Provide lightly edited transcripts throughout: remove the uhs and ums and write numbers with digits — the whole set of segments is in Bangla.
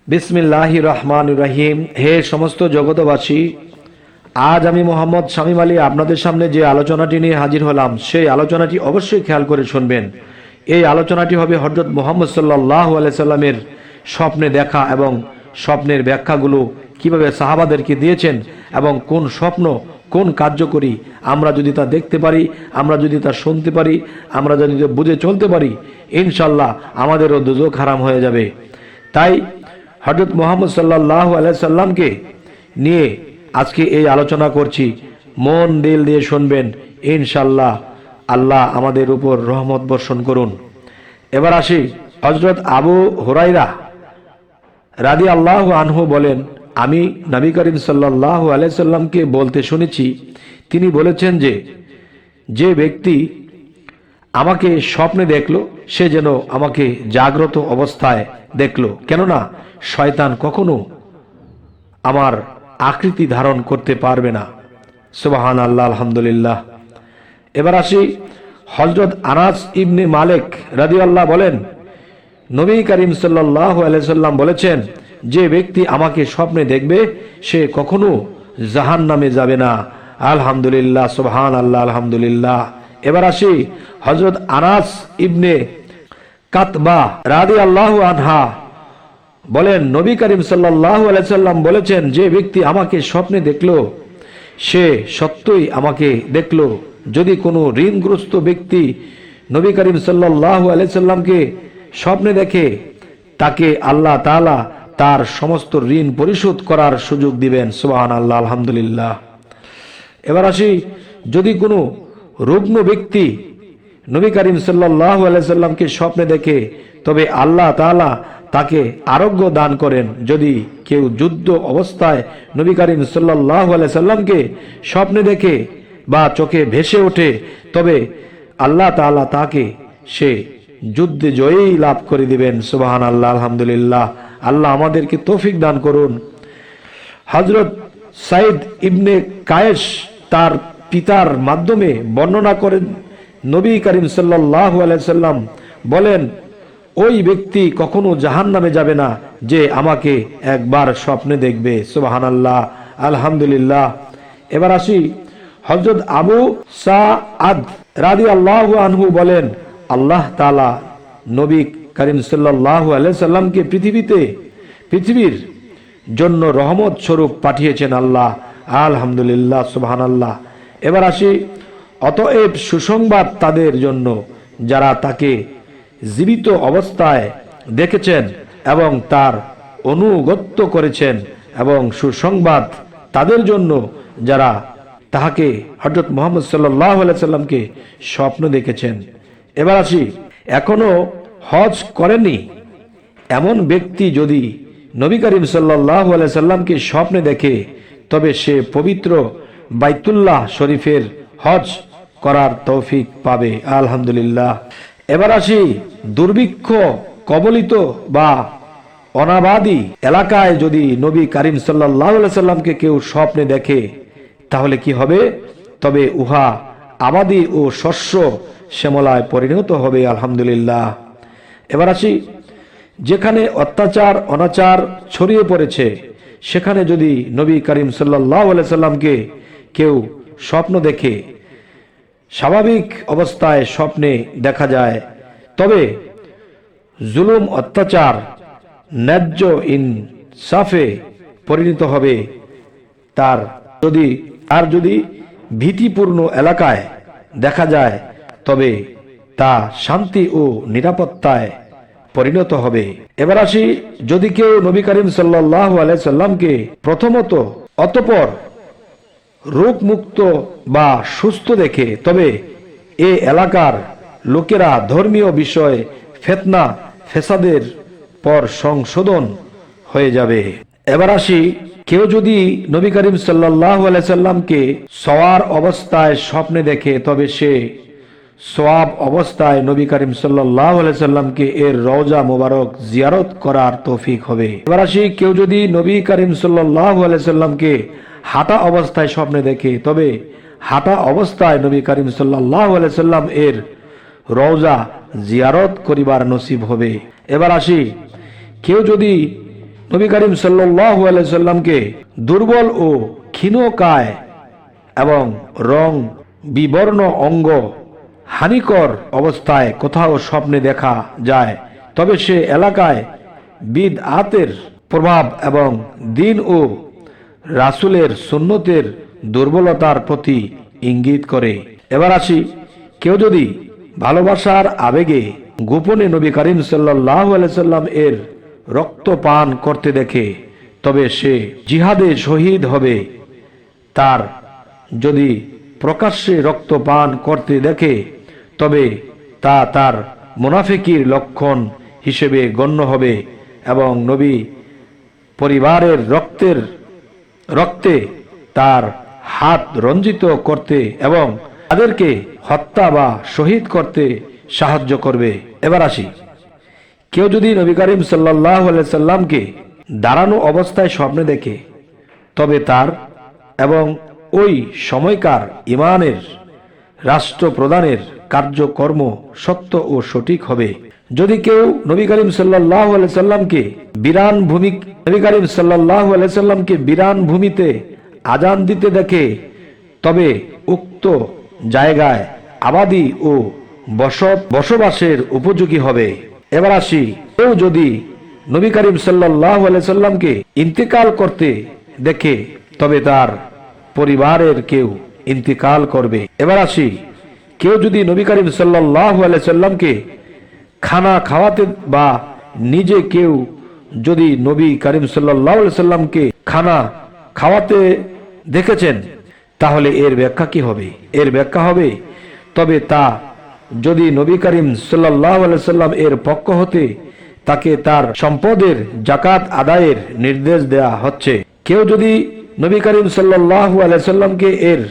বিসমিল্লাহির রহমানির রহিম। হে সমস্ত জগতবাসী, আজ আমি মোহাম্মদ শামীম আলী আপনাদের সামনে যে আলোচনাটি নিয়ে হাজির হলাম, সেই আলোচনাটি অবশ্যই খেয়াল করে শুনবেন। এই আলোচনাটি হবে হযরত মুহাম্মদ সাল্লাল্লাহু আলাইহি সাল্লামের স্বপ্নে দেখা এবং স্বপ্নের ব্যাখ্যাগুলো কিভাবে সাহাবাদেরকে দিয়েছেন এবং কোন স্বপ্ন কোন কার্যকরী আমরা যদি তা দেখতে পারি, আমরা যদি তা শুনতে পারি, আমরা যদি বুঝে চলতে পারি, ইনশাল্লাহ আমাদেরও দুজক হারাম হয়ে যাবে। তাই হযরত মুহাম্মদ সাল্লাল্লাহু আলাইহি সাল্লামকে নিয়ে আজকে এই আলোচনা করছি। মন দিল দিয়ে শুনবেন, ইনশাল্লাহ আল্লাহ আমাদের উপর রহমত বর্ষণ করুন। এবার আসি, হযরত আবু হুরায়রা রাদিয়াল্লাহু আনহু বলেন, আমি নবী করিম সাল্লাল্লাহু আলাইহি সাল্লামকে বলতে শুনেছি, তিনি বলেছেন যে ব্যক্তি আমাকে স্বপ্নে দেখলো সে যেন আমাকে জাগ্রত অবস্থায় দেখলো, কেননা শয়তান কখনো আমার আকৃতি ধারণ করতে পারবে না। সুবহানাল্লাহ, আলহামদুলিল্লাহ। এবার আসি, হযরত আনাস ইবনে মালিক রাদিয়াল্লাহু বলেন, নবী করিম সাল্লাল্লাহু আলাইহি সাল্লাম বলেছেন, যে ব্যক্তি আমাকে স্বপ্নে দেখবে সে কখনো জাহান্নামে যাবে না। আলহামদুলিল্লাহ, সুবহানাল্লাহ, আলহামদুলিল্লাহ। এবার আসি, হযরত আনাস ইবনে কাতবা রাদিয়াল্লাহু আনহা বলেন, নবী করিম সাল্লাল্লাহু আলাইহি সাল্লাম বলেছেন, যে ব্যক্তি আমাকে স্বপ্নে দেখলো সে সত্যই আমাকে দেখলো। যদি কোনো ঋণগ্রস্ত ব্যক্তি নবী করিম সাল্লাল্লাহু আলাইহি সাল্লামকে স্বপ্নে দেখে, তাকে আল্লাহ তাআলা তার সমস্ত ঋণ পরিশোধ করার সুযোগ দিবেন। সুবহানাল্লাহ, আলহামদুলিল্লাহ। এবার আসি, যদি কোনো রুগ্ন ব্যক্তি নবী করিম সাল্লাল্লাহু আলাইহি সাল্লামকে স্বপ্নে দেখে, তবে আল্লাহ তাআলা তাকে আরোগ্য দান করেন। যদি কেউ যুদ্ধ অবস্থায় নবী করিম সাল্লাল্লাহু আলাইহি সাল্লামকে স্বপ্নে দেখে বা চোখে ভেসে ওঠে, তবে আল্লাহ তাআলা তাকে সে যুদ্ধে জয়ী লাভ করে দিবেন। সুবহানাল্লাহ, আলহামদুলিল্লাহ। আল্লাহ আমাদেরকে তৌফিক দান করুন। হযরত সাইদ ইবনে কায়েস তার পিতার মাধ্যমে বর্ণনা করেন, নবী করিম সাল্লাল্লাহু আলাইহি সাল্লাম বলেন, ওই ব্যক্তি কখনো জাহান্নামে যাবে না যে আমাকে একবার স্বপ্নে দেখবে। সুবহানাল্লাহ, আলহামদুলিল্লাহ। এবার আসি, হযরত আবু সাআদ রাদিয়াল্লাহু আনহু বলেন, আল্লাহ তাআলা নবী করিম সাল্লাল্লাহু আলাইহি সাল্লামকে পৃথিবীর জন্য রহমত স্বরূপ পাঠিয়েছেন আল্লাহ। আলহামদুলিল্লাহ, সুবহানাল্লাহ। এবার আসি, অতএব সুসংবাদ তাদের জন্য যারা তাকে জীবিত অবস্থায় দেখেছেন এবং তার অনুগত্য করেছেন, এবং সুসংবাদ তাদের জন্য যারা তাহাকে হযরত মুহাম্মদ সাল্লাল্লাহু আলাইহি সাল্লামকে স্বপ্ন দেখেছেন। এবার আসি, এখনো হজ করেনি এমন ব্যক্তি যদি নবী করিম সাল্লাল্লাহু আলাইহি সাল্লামকে স্বপ্নে দেখে, তবে সে পবিত্র বাইতুল্লাহ শরীফের হজ করার তৌফিক পাবে। আলহামদুলিল্লাহ। এবার আসি, দুর্ভিক্ষ কবলিত বা অনাবাদী এলাকায় যদি নবী করিম সাল্লাল্লাহু আলাইহি সাল্লামকে কেউ স্বপ্নে দেখে, তাহলে কি হবে? তবে উহা আবাদি ও শস্য শ্যামলায় পরিণত হবে। আলহামদুলিল্লাহ। এবার আসি, যেখানে অত্যাচার অনাচার ছড়িয়ে পড়েছে, সেখানে যদি নবী করিম সাল্লাল্লাহু আলাইহি সাল্লামকে কেউ স্বপ্ন দেখে, স্বাভাবিক অবস্থায় স্বপ্নে দেখা যায়, তবে জুলুম অত্যাচার ন্যায্য ইনসাফে পরিণত হবে। তার যদি ভীতিপূর্ণ এলাকায় দেখা যায়, তবে তা শান্তি ও নিরাপত্তায় পরিণত হবে। এবার আসি, যদি কেউ নবী করিম সাল্লাল্লাহু আলাইহি সাল্লামকে প্রথমত অতঃপর রোগমুক্ত বা সুস্থ দেখে, তবে এ এলাকার লোকেরা ধর্মীয় বিষয়ে ফিতনা ফেসাদের পর সংশোধন হয়ে যাবে। এবার আসি, কেউ যদি নবী করিম সাল্লাল্লাহু আলাইহি সাল্লামকে সওয়ার অবস্থায় স্বপ্নে দেখে, তবে সে সওয়াব অবস্থায় নবী করিম সাল্লাল্লাহু আলাইহি সাল্লামকে এর রওজা মোবারক জিয়ারত করার তৌফিক হবে। এবার আসি, কেউ যদি নবী করিম সাল্লাল্লাহু আলাইহি সাল্লামকে হাঁটা অবস্থায় স্বপ্নে দেখে, তবে হাঁটা অবস্থায় নবী করিম সাল্লাল্লাহু আলাইহি সাল্লাম এর রওজা জিয়ারত করিবার নসিব হবে। এবার আসি, কেউ যদি নবী করিম সাল্লাল্লাহু আলাইহি সাল্লামকে দুর্বল ও ক্ষীণকায় এবং রং বিবর্ণ অঙ্গ হানিকর অবস্থায় কোথাও স্বপ্নে দেখা যায়, তবে সে এলাকায় বিদআতের প্রভাব এবং দ্বীন ও রাসূলের সুন্নতের দুর্বলতার প্রতি ইঙ্গিত করে। এবার আসি, কেউ যদি ভালোবাসার আবেগে গোপনে নবী করিম সাল্লাল্লাহু আলাইহি সাল্লাম এর রক্ত পান করতে দেখে, তবে সে জিহাদে শহীদ হবে। তার যদি প্রকাশ্যে রক্ত পান করতে দেখে, তবে তা তার মুনাফিকির লক্ষণ হিসেবে গণ্য হবে এবং নবী পরিবারের রক্তে তার হাত রঞ্জিত করতে এবং তাদেরকে হত্যা বা শহীদ করতে সাহায্য করবে। এবার আসি, কেউ যদি নবী করিম সাল্লাল্লাহু আলাইহি সাল্লামকে দাঁড়ানো অবস্থায় স্বপ্নে দেখে, তবে তার এবং ওই সময়কার ইমানের রাষ্ট্র প্রদানের কার্যকর্ম সত্য ও সঠিক হবে। যদি কেউ নবী করিম সাল্লাল্লাহু আলাইহি সাল্লামকে বিরান ভূমিতে আজান দিতে দেখে, তবে উক্ত জায়গায় আবাদি ও বসবাসের উপযোগী হবে। এবার আসি, কেউ যদি নবী করিম সাল্লাল্লাহু আলাইহি সাল্লামকে ইন্তেকাল করতে দেখে, তবে তার পরিবারের কেউ ইন্তেকাল করবে। এবার আসি, কেউ যদি নবী করিম সাল্লাল্লাহু আলাইহি সাল্লামকে খানা খাওয়াতে বা নিজে কেউ যদি নবী করিম সাল্লাল্লাহু আলাইহি সাল্লামকে খানা খাওয়াতে দেখেছেন, তাহলে এর ব্যাখ্যা কি হবে? এর ব্যাখ্যা হবে, তবে তা যদি নবী করিম সাল্লাল্লাহু আলাইহি সাল্লাম এর পক্ষ হতে তাকে তার সম্পদের যাকাত আদায়ের নির্দেশ দেয়া হচ্ছে। কেউ যদি নবী করিম সাল্লাল্লাহু আলাইহি সাল্লামকে এর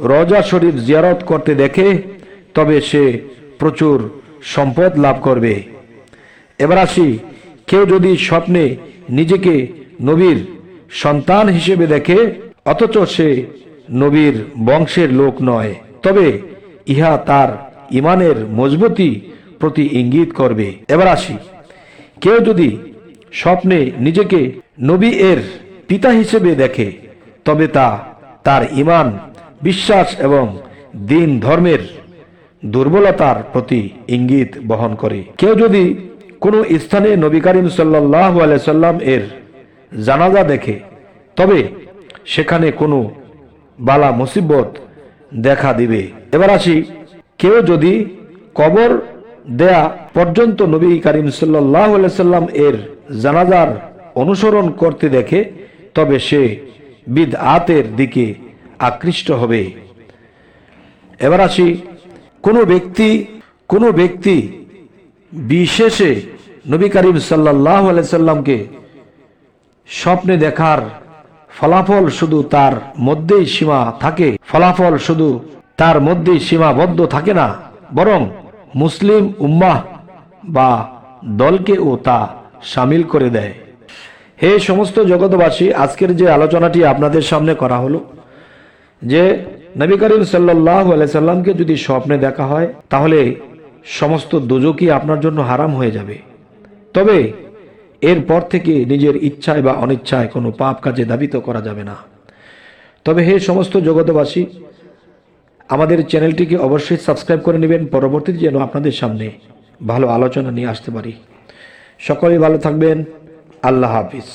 রওজা শরীফ জিয়ারত করতে দেখে, তবে সে প্রচুর সম্পদ লাভ করবে। এবার আসি, কেউ যদি স্বপ্নে নিজেকে নবীর সন্তান হিসেবে দেখে, অথচ সে নবীর বংশের লোক নয়, তবে ইহা তার ইমানের মজবুতি প্রতি ইঙ্গিত করবে। এবার আসি, কেউ যদি স্বপ্নে নিজেকে নবী এর পিতা হিসেবে দেখে, তবে তা তার ইমান, বিশ্বাস এবং দ্বীন ধর্মের দুর্বলতার প্রতি ইঙ্গিত বহন করে। কেউ যদি কোনো স্থানে নবী করিম সাল্লাল্লাহু আলাইহি সাল্লাম এর জানাজা দেখে, তবে সেখানে কোনো বালা মুসিবত দেখা দিবে। এবার আসি, কেউ যদি কবর দেয়া পর্যন্ত নবী করিম সাল্লাল্লাহু আলাইহি সাল্লাম এর জানাজার অনুসরণ করতে দেখে, তবে সে বিদআতের দিকে আকৃষ্ট হবে। এবার আসি, কোনো ব্যক্তি বিশেষে নবী করিম সাল্লাল্লাহু আলাইহি সাল্লামকে স্বপ্নে দেখার ফলাফল শুধু তার মধ্যেই সীমাবদ্ধ থাকে না, বরং মুসলিম উম্মাহ বা দলকেও তা শামিল করে দেয়। হে সমস্ত জগৎবাসী, আজকের যে আলোচনাটি আপনাদের সামনে করা হলো, যে নবী করিম সাল্লাল্লাহু আলাইহি সাল্লামকে যদি স্বপ্নে দেখা হয়, তাহলে সমস্ত দোজখই আপনার জন্য হারাম হয়ে যাবে। তবে এরপর থেকে নিজের ইচ্ছায় বা অনিচ্ছায় কোনো পাপ কাজে ধাবিত করা যাবে না। তবে হে সমস্ত জগৎবাসী, আমাদের চ্যানেলটিকে অবশ্যই সাবস্ক্রাইব করে নেবেন, পরবর্তীতে যেন আপনাদের সামনে ভালো আলোচনা নিয়ে আসতে পারি। সকলেই ভালো থাকবেন। আল্লাহ হাফিজ।